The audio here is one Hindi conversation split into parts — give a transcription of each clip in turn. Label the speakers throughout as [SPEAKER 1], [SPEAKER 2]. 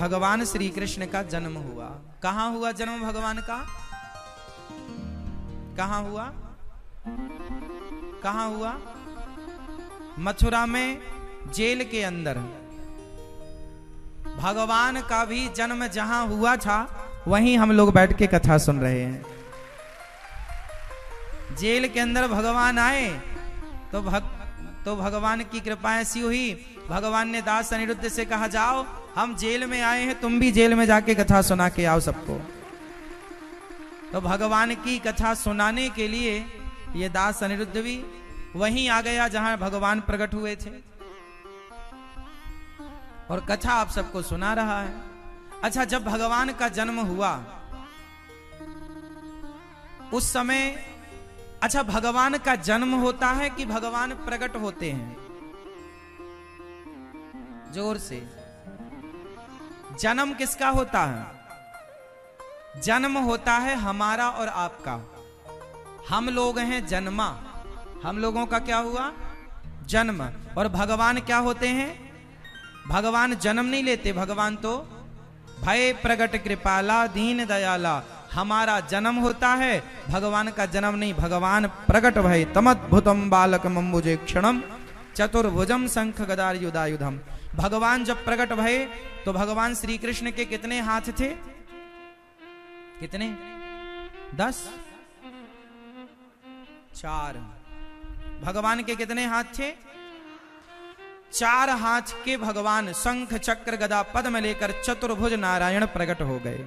[SPEAKER 1] भगवान श्री कृष्ण का जन्म हुआ। कहां हुआ जन्म भगवान का? कहां हुआ? कहां हुआ? मथुरा में जेल के अंदर। भगवान का भी जन्म जहां हुआ था वहीं हम लोग बैठ के कथा सुन रहे हैं। जेल के अंदर भगवान आए तो भगवान की कृपा ऐसी हुई, भगवान ने दास अनिरुद्ध से कहा जाओ हम जेल में आए हैं, तुम भी जेल में जाके कथा सुना के आओ सबको। तो भगवान की कथा सुनाने के लिए ये दास अनिरुद्ध भी वहीं आ गया जहां भगवान प्रकट हुए थे और कथा आप सबको सुना रहा है। अच्छा, जब भगवान का जन्म हुआ उस समय, अच्छा भगवान का जन्म होता है कि भगवान प्रकट होते हैं? जोर से। जन्म किसका होता है? जन्म होता है हमारा और आपका। हम लोग हैं जन्मा, हम लोगों का क्या हुआ? जन्म। और भगवान क्या होते हैं? भगवान जन्म नहीं लेते, भगवान तो भय प्रगट कृपाला दीन दयाला। हमारा जन्म होता है, भगवान का जन्म नहीं। भगवान प्रकट भय तमद्भुतम बालक मम्बुजे क्षणम चतुर्भुजम शंख गदार युधायुधम। भगवान जब प्रकट भय तो भगवान श्री कृष्ण के कितने हाथ थे? कितने? 10? 4। भगवान के कितने हाथ थे? 4 हाथ के भगवान शंख चक्र गदा पद्म लेकर चतुर्भुज नारायण प्रकट हो गए।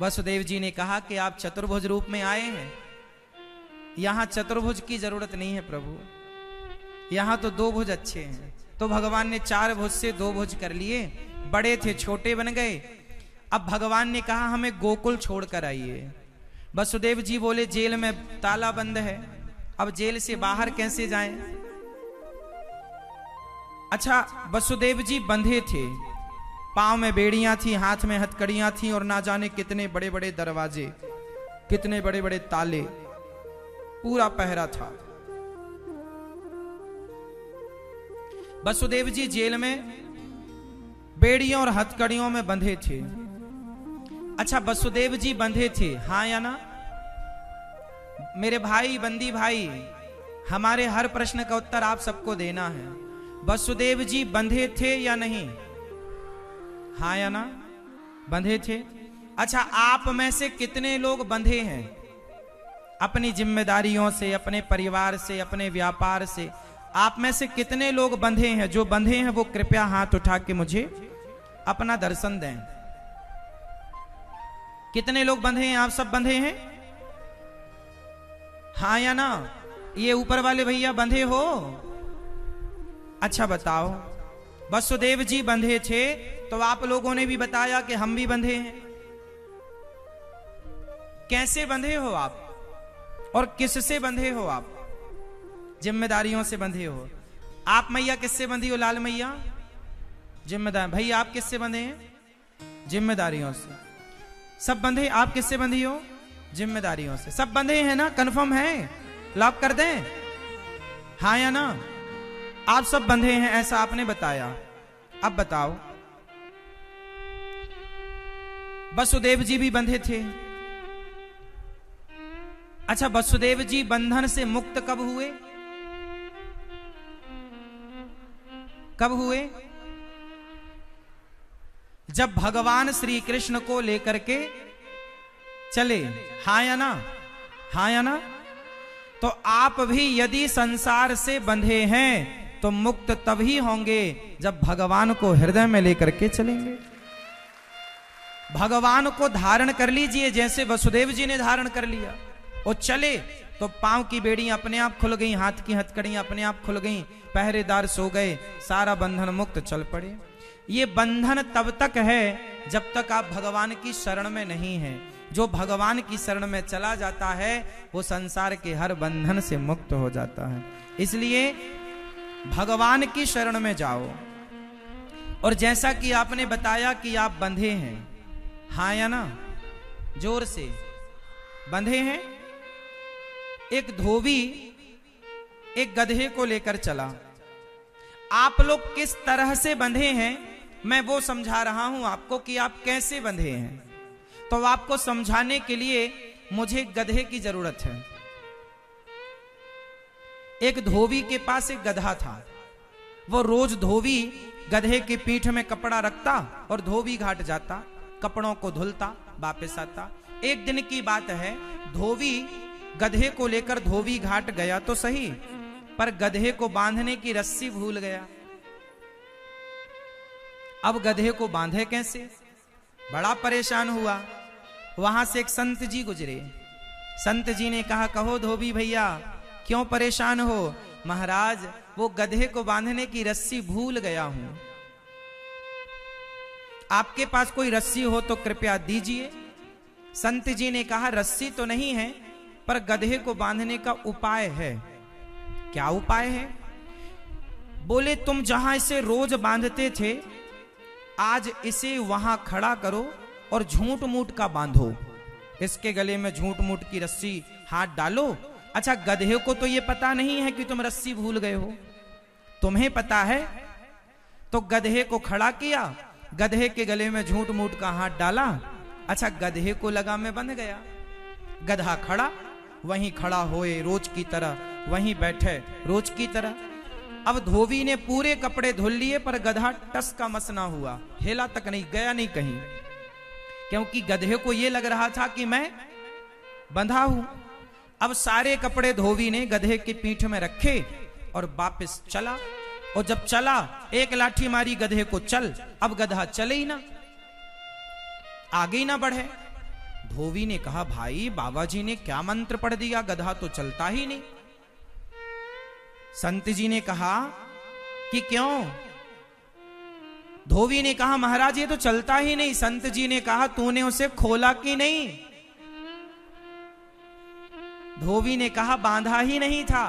[SPEAKER 1] वसुदेव जी ने कहा कि आप चतुर्भुज रूप में आए हैं, यहां चतुर्भुज की जरूरत नहीं है प्रभु, यहां तो 2 भुज अच्छे हैं। तो भगवान ने 4 भुज से 2 भुज कर लिए, बड़े थे छोटे बन गए। अब भगवान ने कहा हमें गोकुल छोड़कर आइए। वसुदेव जी बोले जेल में ताला बंद है, अब जेल से बाहर कैसे जाएं? अच्छा, वसुदेव जी बंधे थे, पांव में बेड़ियां थी, हाथ में हथकड़ियां थी और ना जाने कितने बड़े बड़े दरवाजे, कितने बड़े बड़े ताले, पूरा पहरा था। वसुदेव जी जेल में बेड़ियों और हथकड़ियों में बंधे थे। अच्छा, वसुदेव जी बंधे थे, हाँ या ना? मेरे भाई, बंदी भाई, हमारे हर प्रश्न का उत्तर आप सबको देना है। वसुदेव जी बंधे थे या नहीं? हाँ या ना? बंधे थे। अच्छा, आप में से कितने लोग बंधे हैं? अपनी जिम्मेदारियों से, अपने परिवार से, अपने व्यापार से आप में से कितने लोग बंधे हैं? जो बंधे हैं वो कृपया हाथ उठा के मुझे अपना दर्शन दें। कितने लोग बंधे हैं? आप सब बंधे हैं? हाँ या ना? ये ऊपर वाले भैया बंधे हो? अच्छा बताओ। वसुदेव जी बंधे थे तो आप लोगों ने भी बताया कि हम भी बंधे हैं। कैसे बंधे हो आप और किससे बंधे हो आप? जिम्मेदारियों से बंधे हो। आप मैया किससे बंधी हो? लाल मैया जिम्मेदार। भैया आप किससे बंधे हैं? जिम्मेदारियों से। सब बंधे? आप किससे बंधी हो? जिम्मेदारियों से। सब बंधे हैं ना? कंफर्म है? लॉक कर दें? हाँ या ना? आप सब बंधे हैं ऐसा आपने बताया। अब बताओ, वसुदेव जी भी बंधे थे। अच्छा, वसुदेव जी बंधन से मुक्त कब हुए? कब हुए? जब भगवान श्री कृष्ण को लेकर के चले। हाँ या ना? हाँ या ना? तो आप भी यदि संसार से बंधे हैं तो मुक्त तभी होंगे जब भगवान को हृदय में लेकर के चलेंगे। भगवान को धारण कर लीजिए जैसे वसुदेव जी ने धारण कर लिया। और चले तो पांव की बेड़ियां अपने आप खुल गई, हाथ की हथकड़ियां अपने आप खुल गई, पहरेदार सो गए, सारा बंधन मुक्त चल पड़े। ये बंधन तब तक है जब तक आप भगवान की शरण में नहीं हैं। जो भगवान की शरण में चला जाता है वो संसार के हर बंधन से मुक्त हो जाता है। इसलिए भगवान की शरण में जाओ। और जैसा कि आपने बताया कि आप बंधे हैं, हाँ या ना? जोर से। बंधे हैं। एक धोबी एक गधे को लेकर चला। आप लोग किस तरह से बंधे हैं मैं वो समझा रहा हूं आपको कि आप कैसे बंधे हैं। तो आपको समझाने के लिए मुझे गधे की जरूरत है। एक धोबी के पास एक गधा था। वो रोज धोबी गधे की पीठ में कपड़ा रखता और धोबी घाट जाता, कपड़ों को धुलता, वापस आता। एक दिन की बात है, धोबी गधे को लेकर धोबी घाट गया तो सही, पर गधे को बांधने की रस्सी भूल गया। अब गधे को बांधे कैसे, बड़ा परेशान हुआ। वहां से एक संत जी गुजरे। संत जी ने कहा, कहो धोबी भैया क्यों परेशान हो? महाराज वो गधे को बांधने की रस्सी भूल गया हूं, आपके पास कोई रस्सी हो तो कृपया दीजिए। संत जी ने कहा, रस्सी तो नहीं है पर गधे को बांधने का उपाय है। क्या उपाय है? बोले, तुम जहां इसे रोज बांधते थे, आज इसे वहां खड़ा करो और झूठ मूठ का बांधो। इसके गले में झूठ मूठ की रस्सी हाथ डालो। अच्छा, गधे को तो ये पता नहीं है कि तुम रस्सी भूल गए हो, तुम्हें पता है। तो गधे को खड़ा किया, गधे के गले में झूठ मूठ का हाथ डाला। अच्छा, गधे को लगा मैं बंध गया। गधा खड़ा, वहीं खड़ा होए रोज की तरह, वहीं बैठे रोज की तरह। अब धोबी ने पूरे कपड़े धुल लिए पर गधा टस का मस ना हुआ, हिला तक नहीं, गया नहीं कहीं, क्योंकि गधे को यह लग रहा था कि मैं बंधा हूं। अब सारे कपड़े धोबी ने गधे की पीठ में रखे और वापस चला। और जब चला, एक लाठी मारी गधे को, चल। अब गधा चले ही ना, आगे ही ना बढ़े। धोबी ने कहा, भाई बाबा जी ने क्या मंत्र पढ़ दिया, गधा तो चलता ही नहीं। संत जी ने कहा कि क्यों? धोबी ने कहा, महाराज ये तो चलता ही नहीं। संत जी ने कहा, तूने उसे खोला कि नहीं? धोबी ने कहा, बांधा ही नहीं था।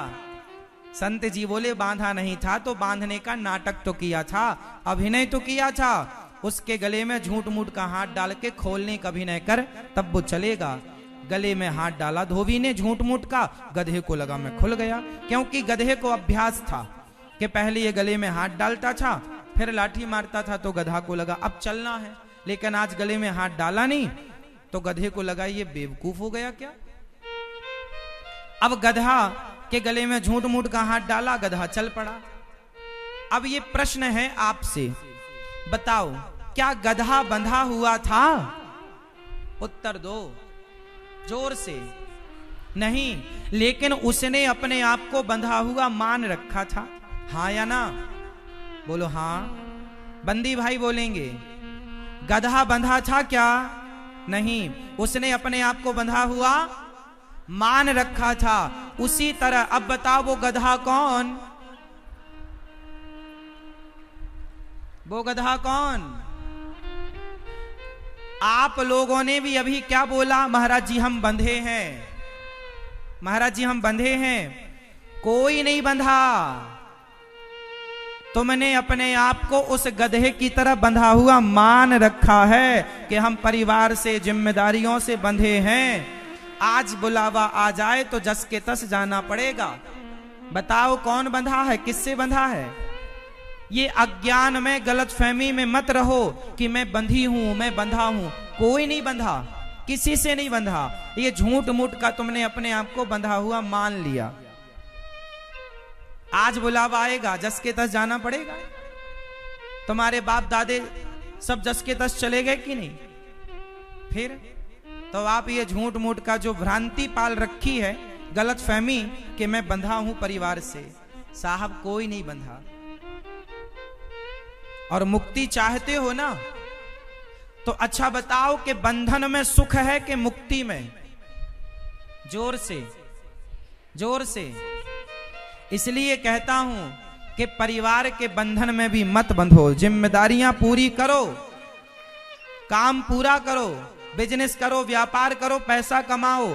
[SPEAKER 1] संत जी बोले, बांधा नहीं था तो बांधने का नाटक तो किया था, अभिनय तो किया था। उसके गले में झूठ मूठ का हाथ डाल के खोलने का अभिनय कर, तब वो चलेगा। गले में हाथ डाला धोबी ने झूठ मूठ का, गधे को लगा मैं खुल गया, क्योंकि गधे को अभ्यास था कि पहले ये गले में हाथ डालता था, फिर लाठी मारता था, तो गधा को लगा अब चलना है। लेकिन आज गले में हाथ डाला नहीं, तो गधे को लगा ये बेवकूफ हो गया क्या। अब गधा के गले में झूठ मूठ का हाथ डाला, गधा चल पड़ा। अब ये प्रश्न है आपसे, बताओ क्या गधा बंधा हुआ था? उत्तर दो जोर से। नहीं, लेकिन उसने अपने आप को बंधा हुआ मान रखा था, हाँ या ना? बोलो हाँ। बंदी भाई बोलेंगे, गधा बंधा था क्या? नहीं, उसने अपने आप को बंधा हुआ मान रखा था। उसी तरह अब बताओ वो गधा कौन? वो गधा कौन? आप लोगों ने भी अभी क्या बोला? महाराज जी हम बंधे हैं, महाराज जी हम बंधे हैं। कोई नहीं बंधा, तुमने अपने आप को उस गधे की तरह बंधा हुआ मान रखा है कि हम परिवार से, जिम्मेदारियों से बंधे हैं। आज बुलावा आ जाए तो जस के तस जाना पड़ेगा। बताओ कौन बंधा है, किससे बंधा है? ये अज्ञान में, गलत फहमी में मत रहो कि मैं बंधी हूं, मैं बंधा हूं। कोई नहीं बंधा, किसी से नहीं बंधा। ये झूठ मूठ का तुमने अपने आप को बंधा हुआ मान लिया। आज बुलावा आएगा, जस के तस जाना पड़ेगा। तुम्हारे बाप दादे सब जस के तस चले गए कि नहीं? फिर तो आप ये झूठ मूठ का जो भ्रांति पाल रखी है, गलत फहमी कि मैं बंधा हूं परिवार से, साहब कोई नहीं बंधा। और मुक्ति चाहते हो ना, तो अच्छा बताओ कि बंधन में सुख है कि मुक्ति में? जोर से, जोर से। इसलिए कहता हूं कि परिवार के बंधन में भी मत बंधो, जिम्मेदारियां पूरी करो, काम पूरा करो, बिजनेस करो, व्यापार करो, पैसा कमाओ,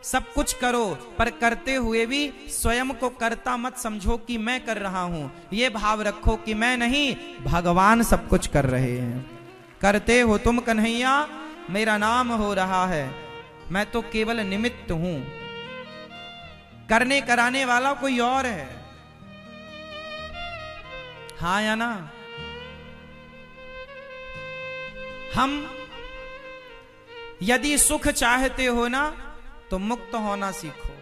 [SPEAKER 1] सब कुछ करो, पर करते हुए भी स्वयं को कर्ता मत समझो कि मैं कर रहा हूं। ये भाव रखो कि मैं नहीं, भगवान सब कुछ कर रहे हैं। करते हो तुम कन्हैया, मेरा नाम हो रहा है, मैं तो केवल निमित्त हूं, करने कराने वाला कोई और है। हाँ या ना? हम यदि सुख चाहते हो ना तो मुक्त होना सीखो।